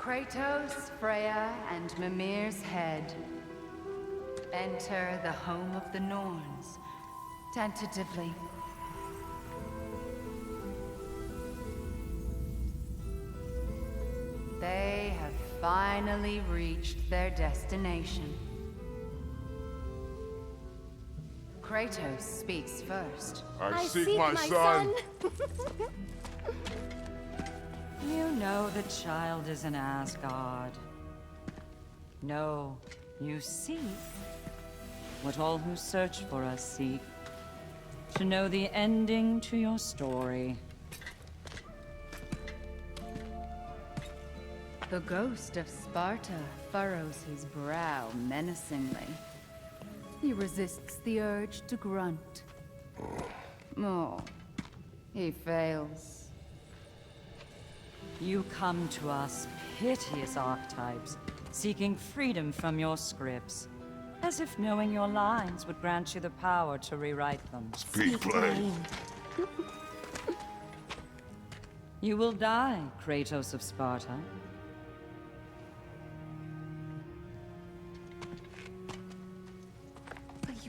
Kratos, Freya, and Mimir's head. Enter the home of the Norns, tentatively. They have finally reached their destination. Kratos speaks first. I seek my son! You know the child is in Asgard. No, you seek what all who search for us seek. To know the ending to your story. The ghost of Sparta furrows his brow menacingly. He resists the urge to grunt. Oh, he fails. You come to us, piteous archetypes, seeking freedom from your scripts. As if knowing your lines would grant you the power to rewrite them. Speak plain. You will die, Kratos of Sparta.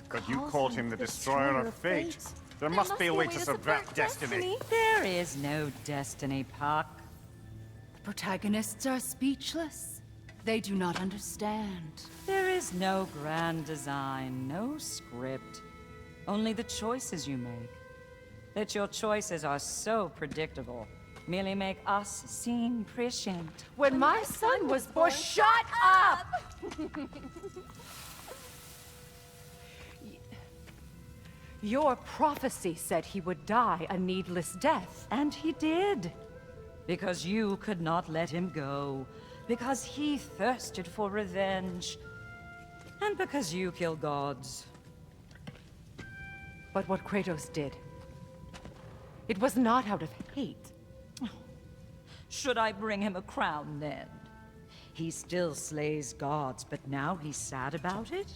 But you called him the destroyer of fate. There must be a way to subvert destiny. There is no destiny, Puck. The protagonists are speechless. They do not understand. There is no grand design, no script. Only the choices you make. That your choices are so predictable merely make us seem prescient. When my son was born, shut up! Your prophecy said he would die a needless death. And he did. Because you could not let him go. Because he thirsted for revenge. And because you kill gods. But what Kratos did, it was not out of hate. Should I bring him a crown then? He still slays gods, but now he's sad about it?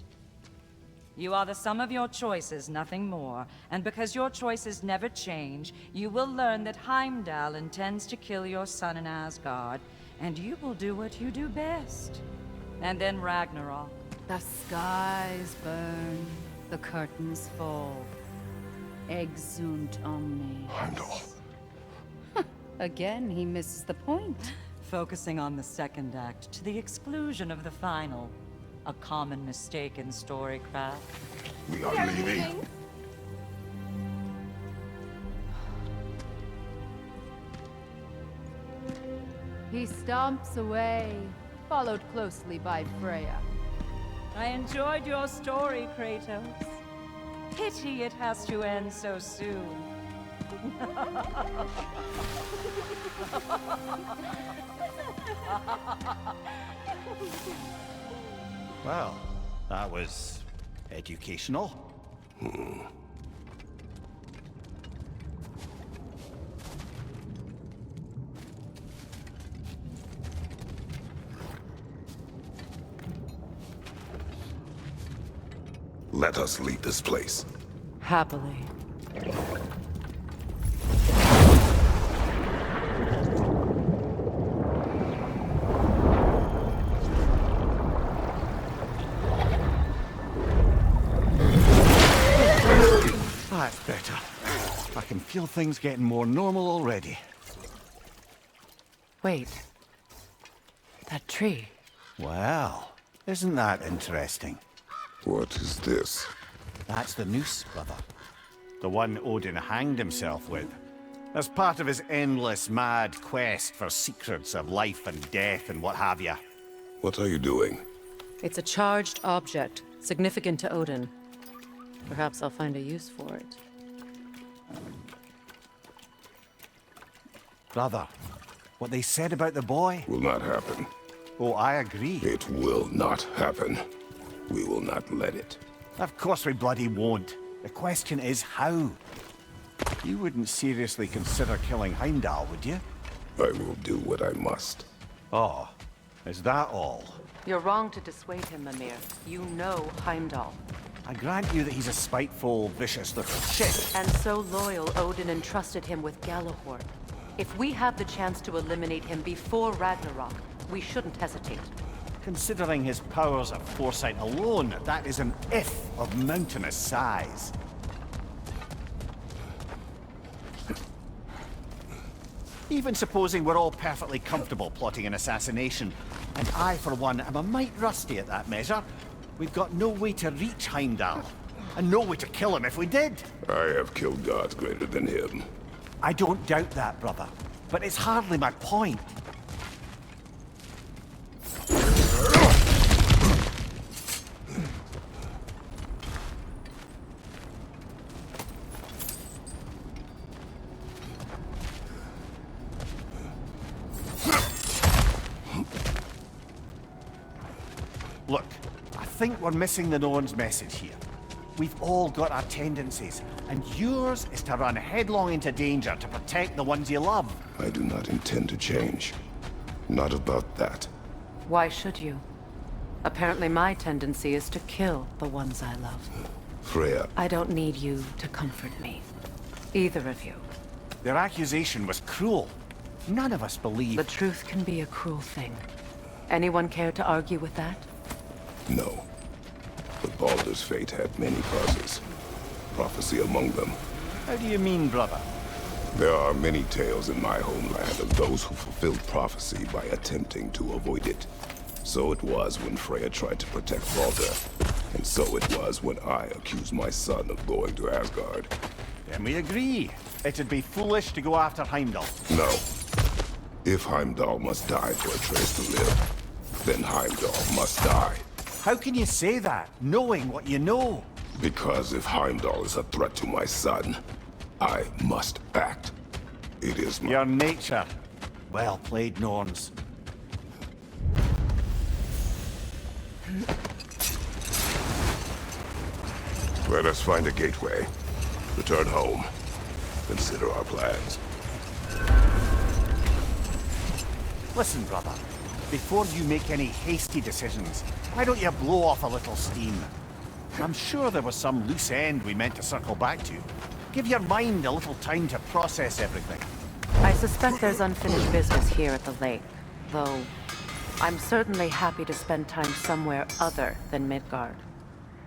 You are the sum of your choices, nothing more. And because your choices never change, you will learn that Heimdall intends to kill your son in Asgard, and you will do what you do best. And then Ragnarok. The skies burn, the curtains fall. Exunt omnes. Heimdall. Again, he misses the point. Focusing on the second act to the exclusion of the final. A common mistake in storycraft. We are leaving. He stomps away, followed closely by Freya. I enjoyed your story, Kratos. Pity it has to end so soon. Well, that was educational. Let us leave this place. Happily. That's better. I can feel things getting more normal already. Wait. That tree. Well, isn't that interesting? What is this? That's the noose, brother. The one Odin hanged himself with. As part of his endless, mad quest for secrets of life and death and what have you. What are you doing? It's a charged object, significant to Odin. Perhaps I'll find a use for it. Brother, what they said about the boy? Will not happen. Oh, I agree. It will not happen. We will not let it. Of course we bloody won't. The question is how? You wouldn't seriously consider killing Heimdall, would you? I will do what I must. Oh, is that all? You're wrong to dissuade him, Mimir. You know Heimdall. I grant you that he's a spiteful, vicious little shit. And so loyal, Odin entrusted him with Gjallarhorn. If we have the chance to eliminate him before Ragnarok, we shouldn't hesitate. Considering his powers of foresight alone, that is an if of mountainous size. Even supposing we're all perfectly comfortable plotting an assassination, and I, for one, am a mite rusty at that measure, we've got no way to reach Heimdall, and no way to kill him if we did. I have killed gods greater than him. I don't doubt that, brother, but it's hardly my point. Look, I think we're missing the Norn's message here. We've all got our tendencies, and yours is to run headlong into danger to protect the ones you love. I do not intend to change. Not about that. Why should you? Apparently my tendency is to kill the ones I love. Freya, I don't need you to comfort me. Either of you. Their accusation was cruel. None of us believe... The truth can be a cruel thing. Anyone care to argue with that? no. But Baldur's fate had many causes. Prophecy among them. How do you mean, brother? There are many tales in my homeland of those who fulfilled prophecy by attempting to avoid it. So it was when Freya tried to protect Baldur. And so it was when I accused my son of going to Asgard. Then we agree. It'd be foolish to go after Heimdall. No. If Heimdall must die for Atreus to live, then Heimdall must die. How can you say that, knowing what you know? Because if Heimdall is a threat to my son, I must act. It is my... Your nature. Well played, Norns. Let us find a gateway. Return home. Consider our plans. Listen, brother. Before you make any hasty decisions, why don't you blow off a little steam? I'm sure there was some loose end we meant to circle back to. Give your mind a little time to process everything. I suspect there's unfinished business here at the lake, though I'm certainly happy to spend time somewhere other than Midgard.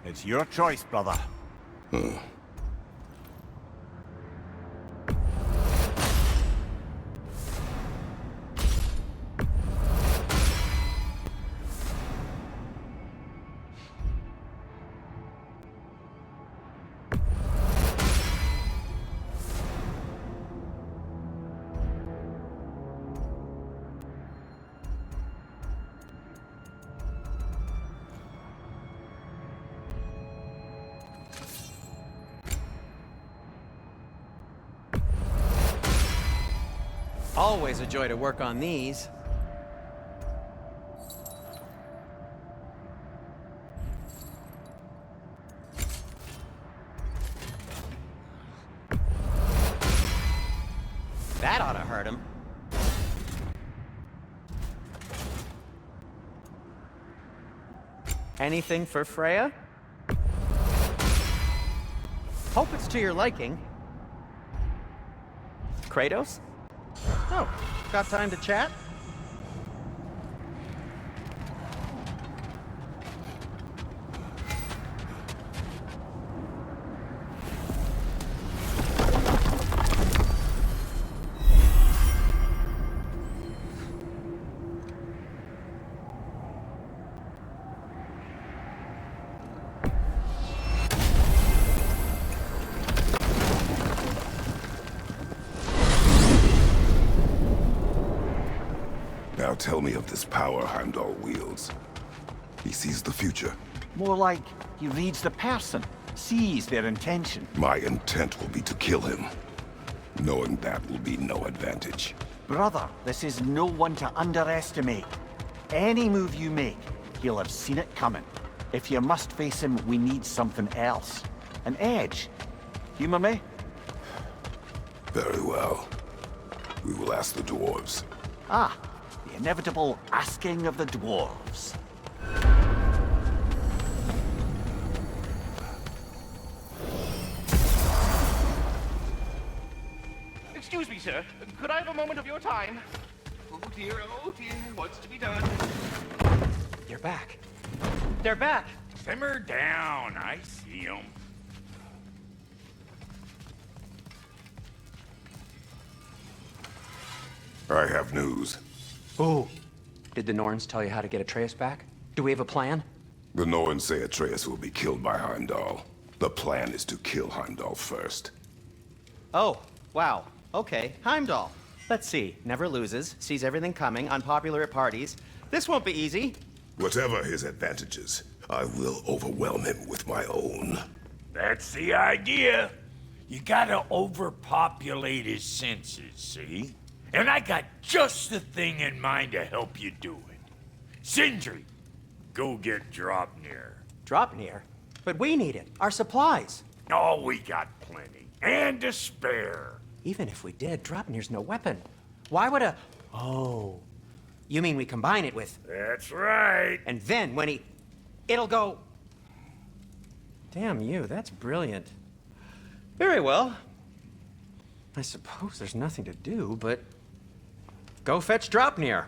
It's your choice, brother. Always a joy to work on these. That ought to hurt him. Anything for Freya? Hope it's to your liking. Kratos? Oh, got time to chat? Now tell me of this power Heimdall wields. He sees the future. More like he reads the person, sees their intention. My intent will be to kill him. Knowing that will be no advantage. Brother, this is no one to underestimate. Any move you make, he'll have seen it coming. If you must face him, we need something else. An edge. Humor me? Very well. We will ask the dwarves. Ah, the inevitable asking of the dwarves. Excuse me, sir. Could I have a moment of your time? oh dear, what's to be done? You're back. They're back. Simmer down, I see 'em. I have news. Ooh. Did the Norns tell you how to get Atreus back? Do we have a plan? The Norns say Atreus will be killed by Heimdall. The plan is to kill Heimdall first. Oh, wow. Okay, Heimdall. Let's see. Never loses, sees everything coming, unpopular at parties. This won't be easy. Whatever his advantages, I will overwhelm him with my own. That's the idea. You gotta overpopulate his senses, see? And I got just the thing in mind to help you do it. Sindri, go get Draupnir. Draupnir? But we need it. Our supplies. Oh, we got plenty. And to spare. Even if we did, Draupnir's no weapon. Why would a... Oh. You mean we combine it with... That's right. And then when he... It'll go... Damn you, that's brilliant. Very well. I suppose there's nothing to do, but... Go fetch Draupnir.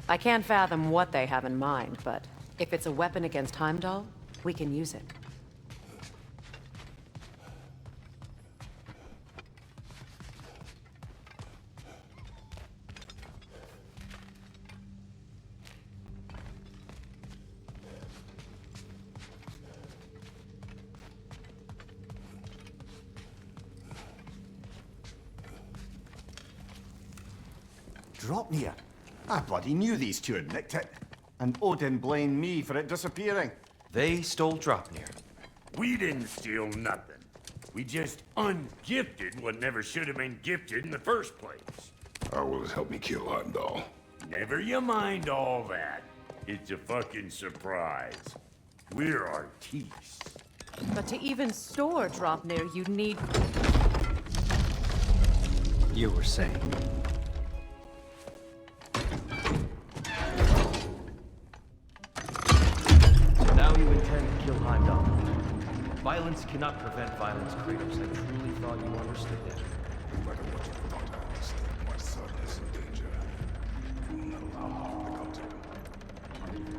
I can't fathom what they have in mind, but if it's a weapon against Heimdall, we can use it. Draupnir? I bloody knew these two had nicked it. And Odin blamed me for it disappearing. They stole Draupnir. We didn't steal nothing. We just ungifted what never should have been gifted in the first place. How will it help me kill Heimdall? Never you mind all that. It's a fucking surprise. We're artistes. But to even store Draupnir, you'd need... You were saying... Now you intend to kill Heimdall. Violence cannot prevent violence, Kratos. I truly thought you understood that. No matter what you thought I understood, my son is in danger. I will not allow harm to come to him.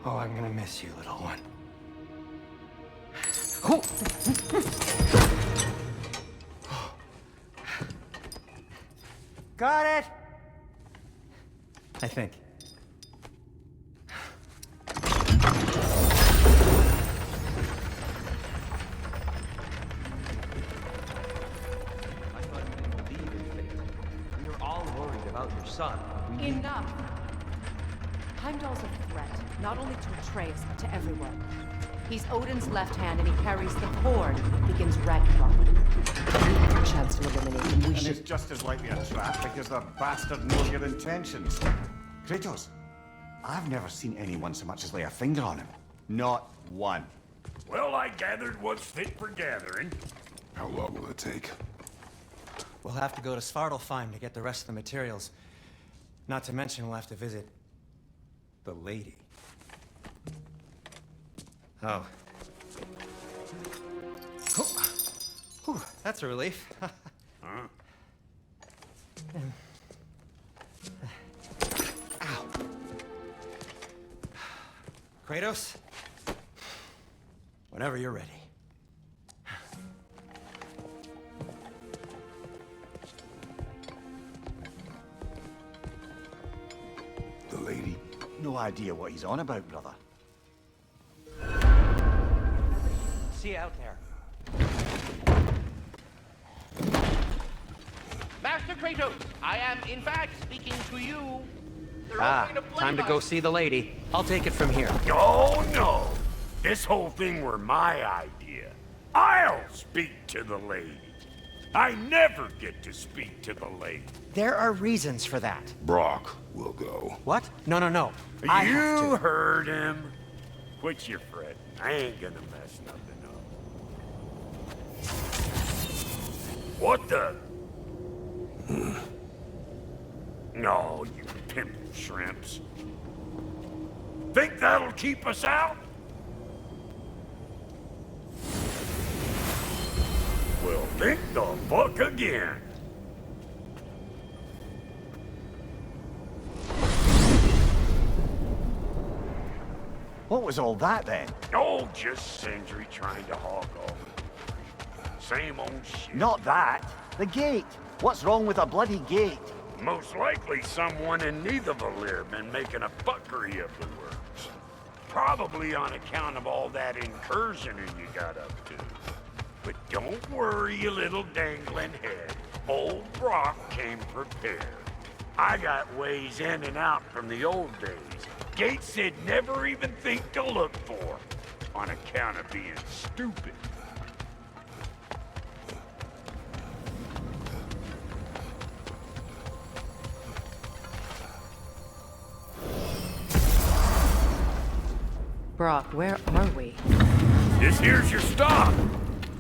Oh, I'm gonna miss you, little one. Got it! I think. I thought you didn't believe in fate. We were all worried about your son. Enough! Heimdall's a threat, not only to Atreus, but to everyone. He's Odin's left hand, and he carries the cord that begins Ragnarok. A chance to eliminate him, we And should... it's just as likely a trap because the bastard knows your intentions. Kratos, I've never seen anyone so much as lay a finger on him. Not one. Well, I gathered what's fit for gathering. How long will it take? We'll have to go to Svartalfheim to get the rest of the materials. Not to mention we'll have to visit... the lady. Oh. Whew, that's a relief. Huh? Ow. Kratos? Whenever you're ready. The lady? No idea what he's on about, brother. See you out there. Master Kratos, I am in fact speaking to you. Time to go see the lady. I'll take it from here. Oh, no. This whole thing were my idea. I'll speak to the lady. I never get to speak to the lady. There are reasons for that. Brock will go. What? No, no, no. I have You to. heard him. Quit your fretting. I ain't gonna mess nothing up. What the? No, you pimp shrimps. Think that'll keep us out? Well, think the fuck again. What was all that then? Oh, just Sindri trying to hog off. Same old shit. Not that. The gate. What's wrong with a bloody gate? Most likely someone in Nidavellir been making a fuckery of the works. Probably on account of all that incursioning you got up to. But don't worry, you little dangling head. Old Brock came prepared. I got ways in and out from the old days. Gates said never even think to look for, on account of being stupid. Brock, where are we? This here's your stop.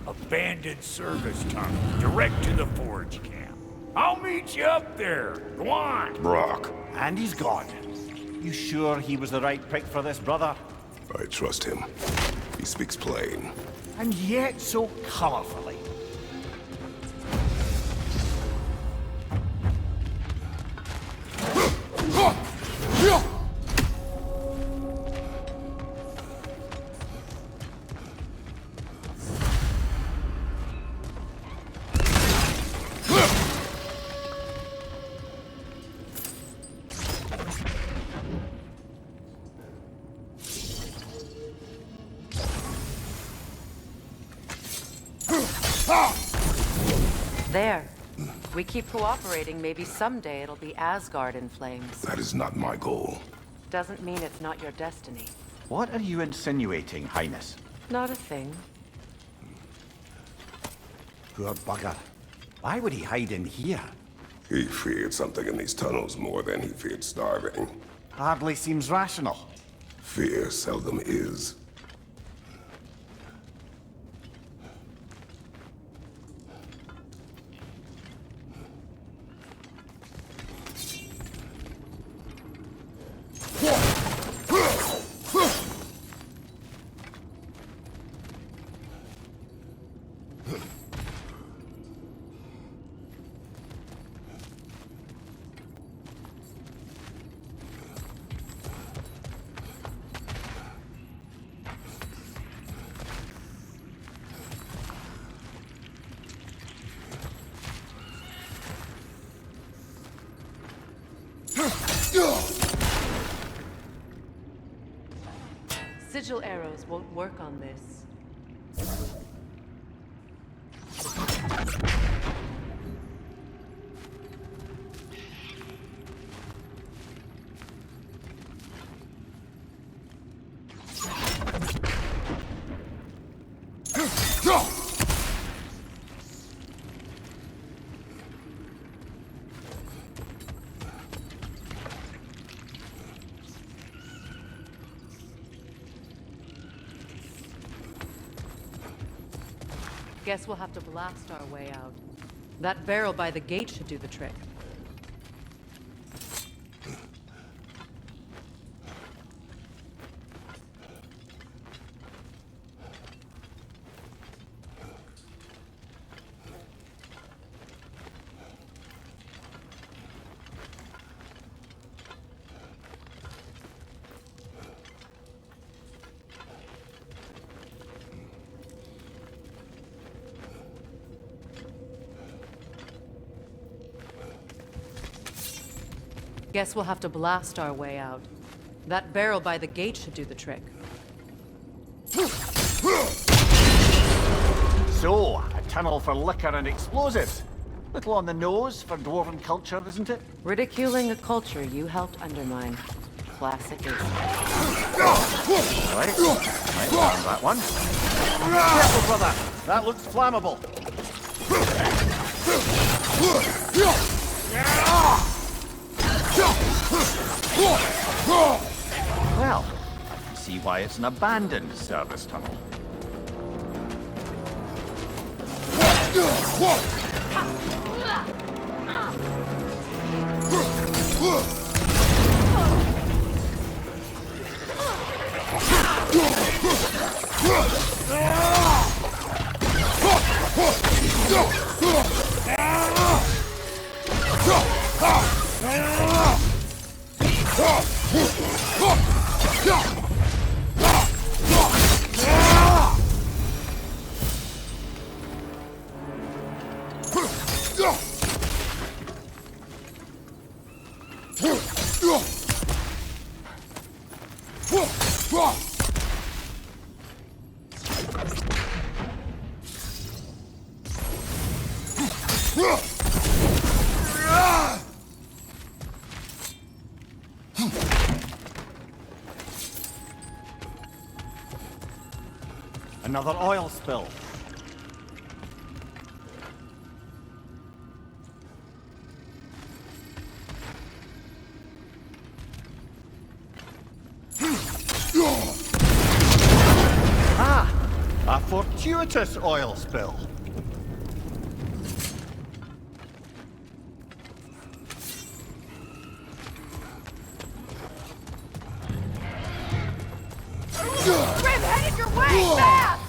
Abandoned service tunnel, direct to the forge camp. I'll meet you up there. Go on. Brock, And he's gone. You sure he was the right pick for this, brother? I trust him. He speaks plain. And yet so colorfully. There. We keep cooperating, maybe someday it'll be Asgard in flames. That is not my goal. Doesn't mean it's not your destiny. What are you insinuating, Highness? Not a thing. Poor bugger. Why would he hide in here? He feared something in these tunnels more than he feared starving. Hardly seems rational. Fear seldom is. Sigil arrows won't work on this. Guess we'll have to blast our way out. That barrel by the gate should do the trick. Guess we'll have to blast our way out. That barrel by the gate should do the trick. So, a tunnel for liquor and explosives. Little on the nose for dwarven culture, isn't it? Ridiculing a culture you helped undermine. Classic is. Alright, might find that one. Careful, brother! That looks flammable. Well, see why it's an abandoned service tunnel. Another oil spill. A fortuitous oil spill. Grim, headed your way! Fast!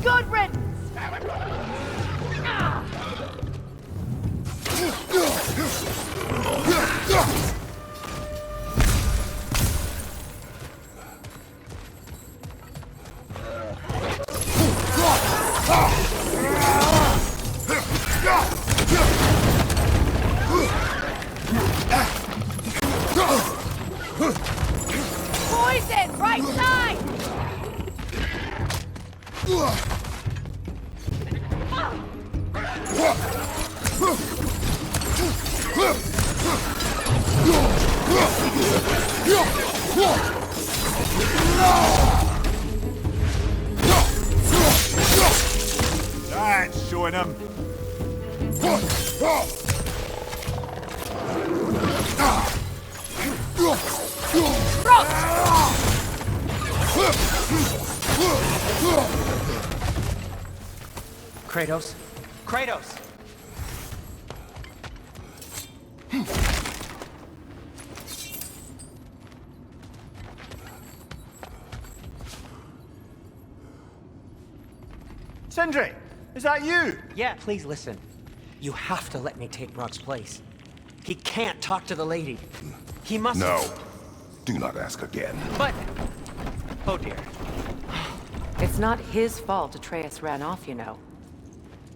Good riddance! Poison! Right side! That's showing him. Kratos? Kratos! Sindri, is that you? Yeah, please listen. You have to let me take Brock's place. He can't talk to the lady. He must... No. Do not ask again. But... Oh dear. It's not his fault Atreus ran off, you know.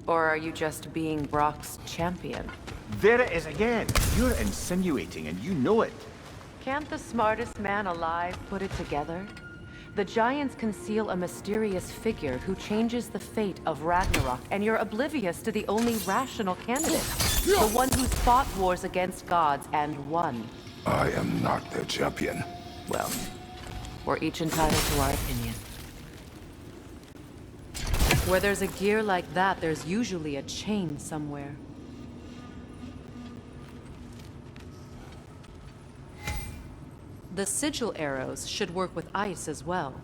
Or are you just being Brock's champion? There it is again. You're insinuating and you know it. Can't the smartest man alive put it together? The Giants conceal a mysterious figure who changes the fate of Ragnarok, and you're oblivious to the only rational candidate. The one who's fought wars against gods and won. I am not their champion. Well, we're each entitled to our opinion. Where there's a gear like that, there's usually a chain somewhere. The sigil arrows should work with ice as well.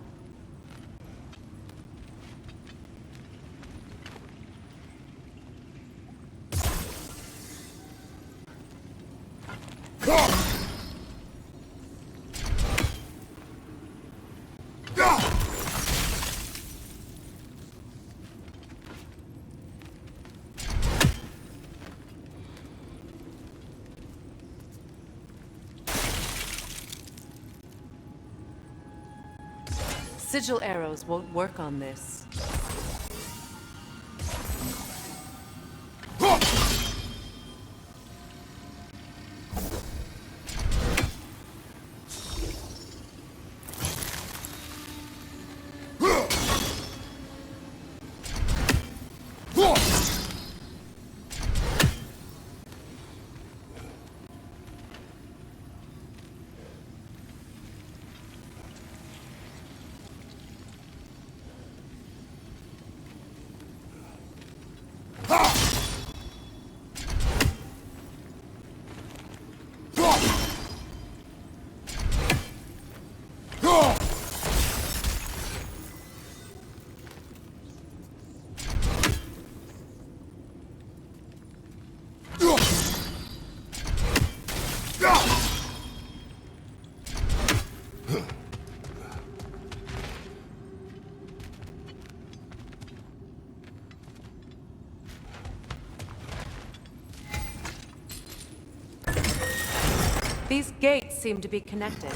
Sigil arrows won't work on this. These gates seem to be connected.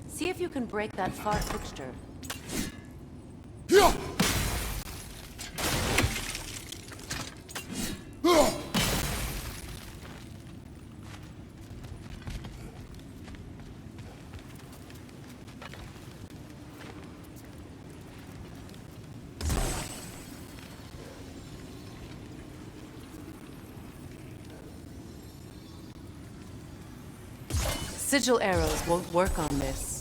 See if you can break that far fixture. Sigil arrows won't work on this.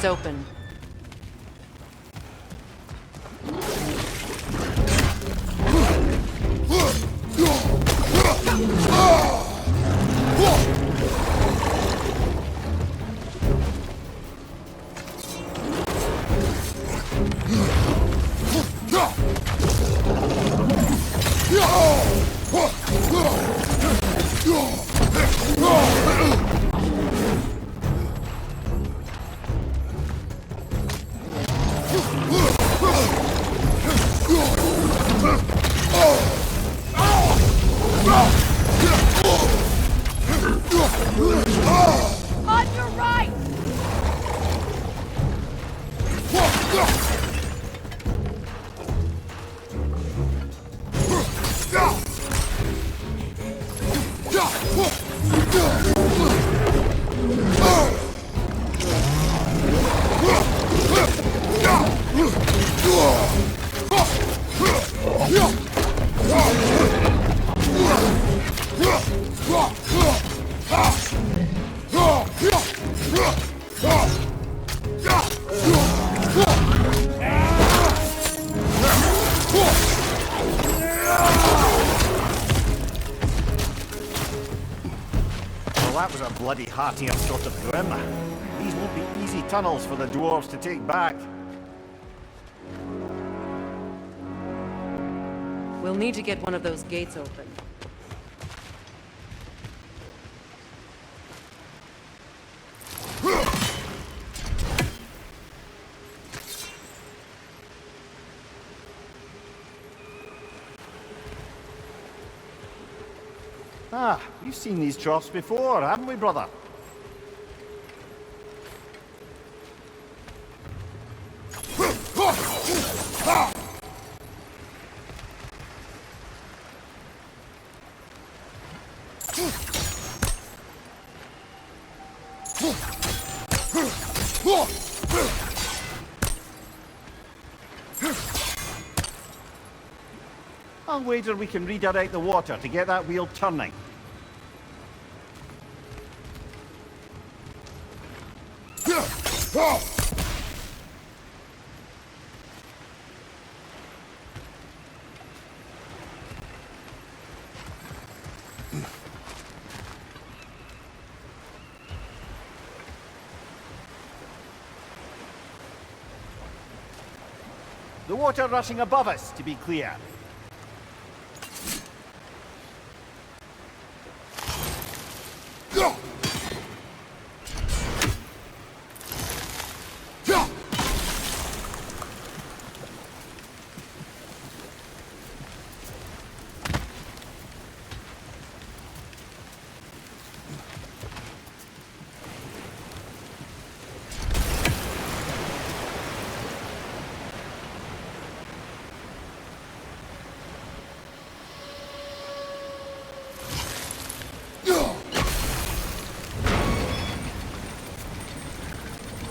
It's open. On your right! bloody heartier sort of grim. These won't be easy tunnels for the dwarves to take back. We'll need to get one of those gates open. Ah, we've seen these troughs before, haven't we, brother? I'll wager we can redirect the water to get that wheel turning. The water rushing above us, to be clear.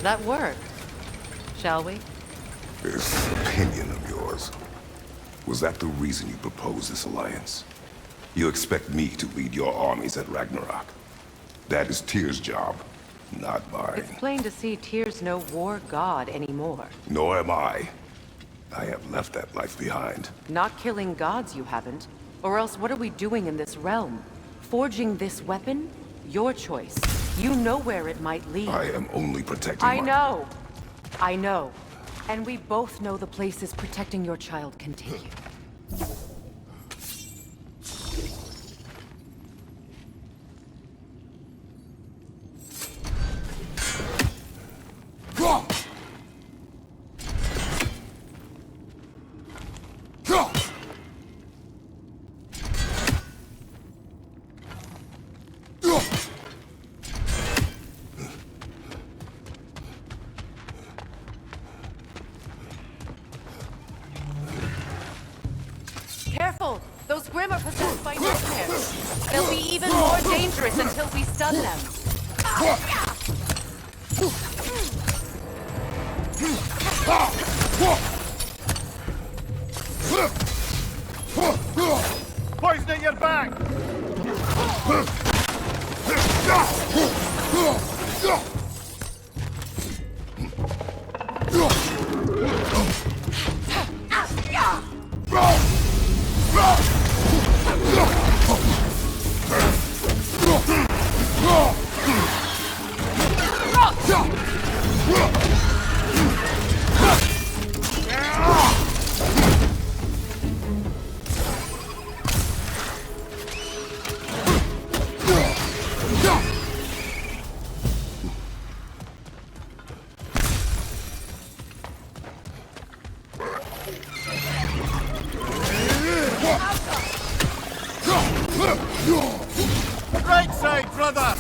That worked. Shall we? This opinion of yours, was that the reason you proposed this alliance? You expect me to lead your armies at Ragnarok? That is Tyr's job, not mine. It's plain to see Tyr's no war god anymore. Nor am I. I have left that life behind. Not killing gods, you haven't. Or else what are we doing in this realm? Forging this weapon? Your choice. You know where it might lead. I am only protecting I know. I know. And we both know the places protecting your child can take you. Careful! Those Grimm are possessed by nightmares. They'll be even more dangerous until we stun them. Poison at your back! Right side, brother!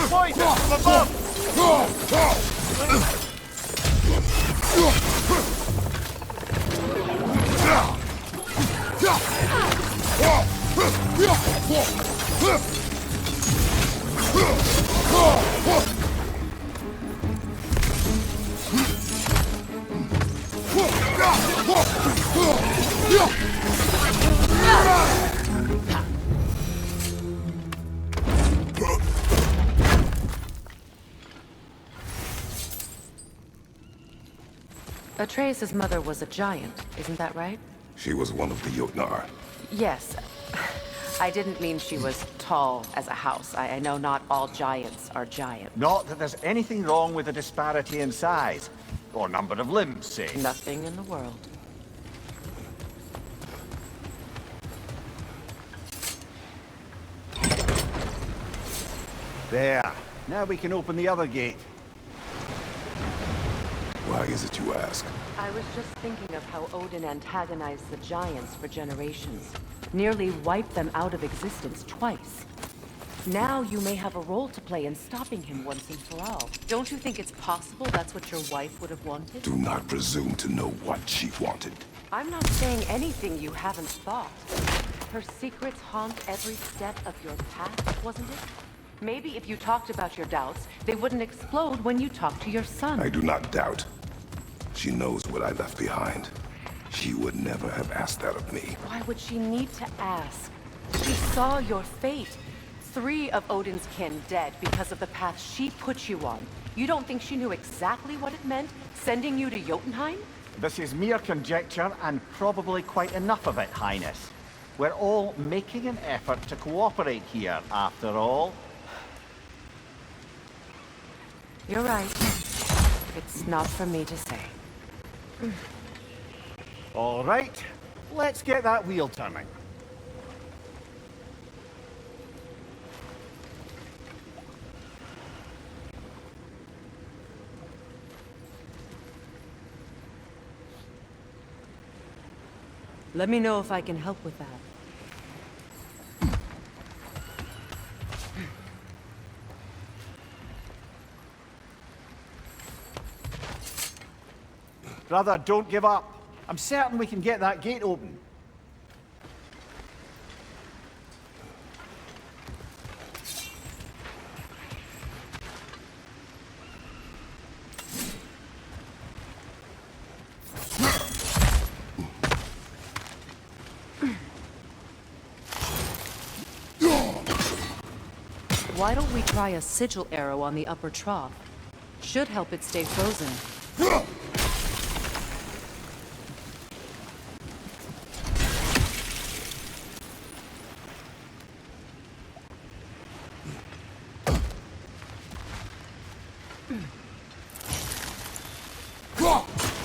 Poison from above! Atreus' mother was a giant, isn't that right? She was one of the Jotnar. Yes. I didn't mean she was tall as a house. I know not all giants are giant. Not that there's anything wrong with the disparity in size. Or number of limbs, say. Nothing in the world. There. Now we can open the other gate. Why is it you ask? I was just thinking of how Odin antagonized the giants for generations. Nearly wiped them out of existence twice. Now you may have a role to play in stopping him once and for all. Don't you think it's possible that's what your wife would have wanted? Do not presume to know what she wanted. I'm not saying anything you haven't thought. Her secrets haunt every step of your path, wasn't it? Maybe if you talked about your doubts, they wouldn't explode when you talked to your son. I do not doubt. She knows what I left behind. She would never have asked that of me. Why would she need to ask? She saw your fate. 3 of Odin's kin dead because of the path she put you on. You don't think she knew exactly what it meant, sending you to Jotunheim? This is mere conjecture, and probably quite enough of it, Highness. We're all making an effort to cooperate here, after all. You're right. It's not for me to say. All right, let's get that wheel turning. Let me know if I can help with that. Brother, don't give up. I'm certain we can get that gate open. Why don't we try a sigil arrow on the upper trough? Should help it stay frozen.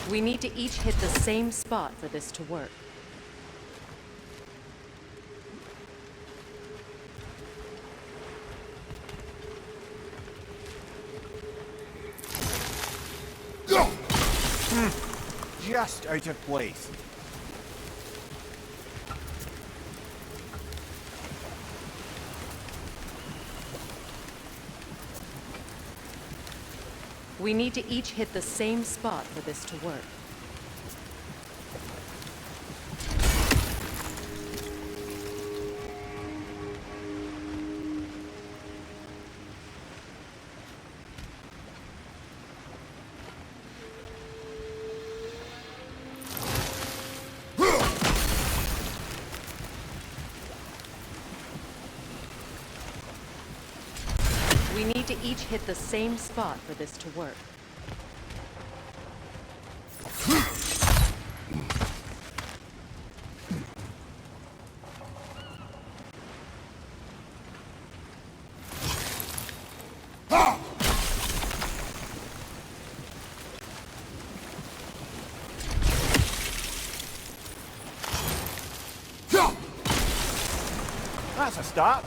We need to each hit the same spot for this to work. Just out of place. We need to each hit the same spot for this to work. We need to each hit the same spot for this to work. That's a start.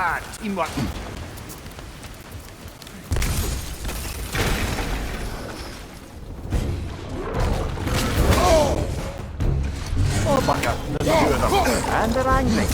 Ah, teamwork. Oh, bugger. There's two of them. And they're angry.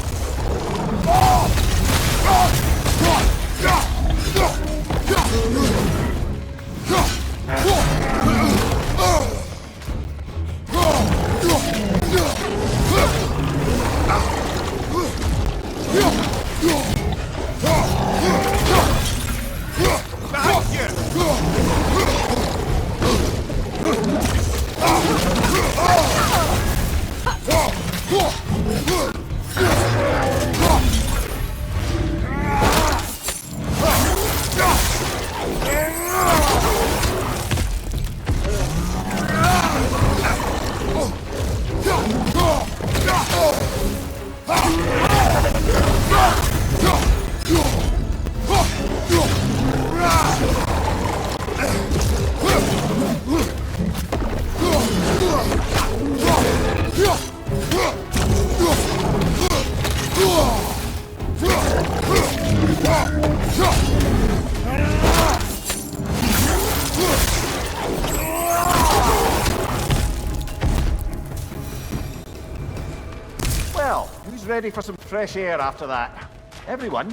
Well, who's ready for some fresh air after that? Everyone?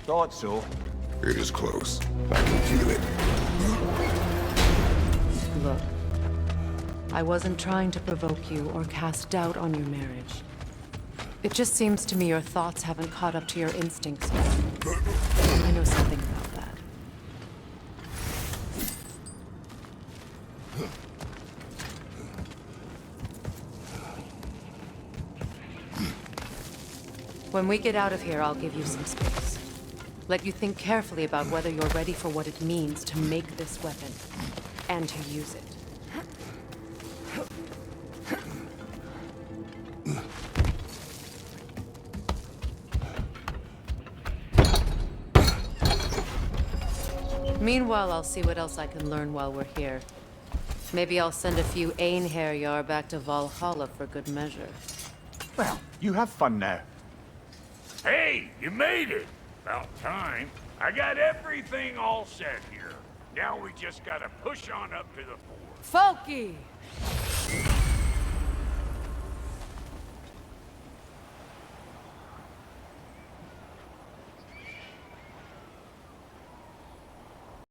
Thought so. It is close. I can feel it. Look, I wasn't trying to provoke you or cast doubt on your marriage. It just seems to me your thoughts haven't caught up to your instincts yet. I know something about that. When we get out of here, I'll give you some space. Let you think carefully about whether you're ready for what it means to make this weapon, and to use it. Meanwhile, I'll see what else I can learn while we're here. Maybe I'll send a few Einherjar back to Valhalla for good measure. Well, you have fun now. Hey, you made it! About time. I got everything all set here. Now we just gotta push on up to the fort. Folky!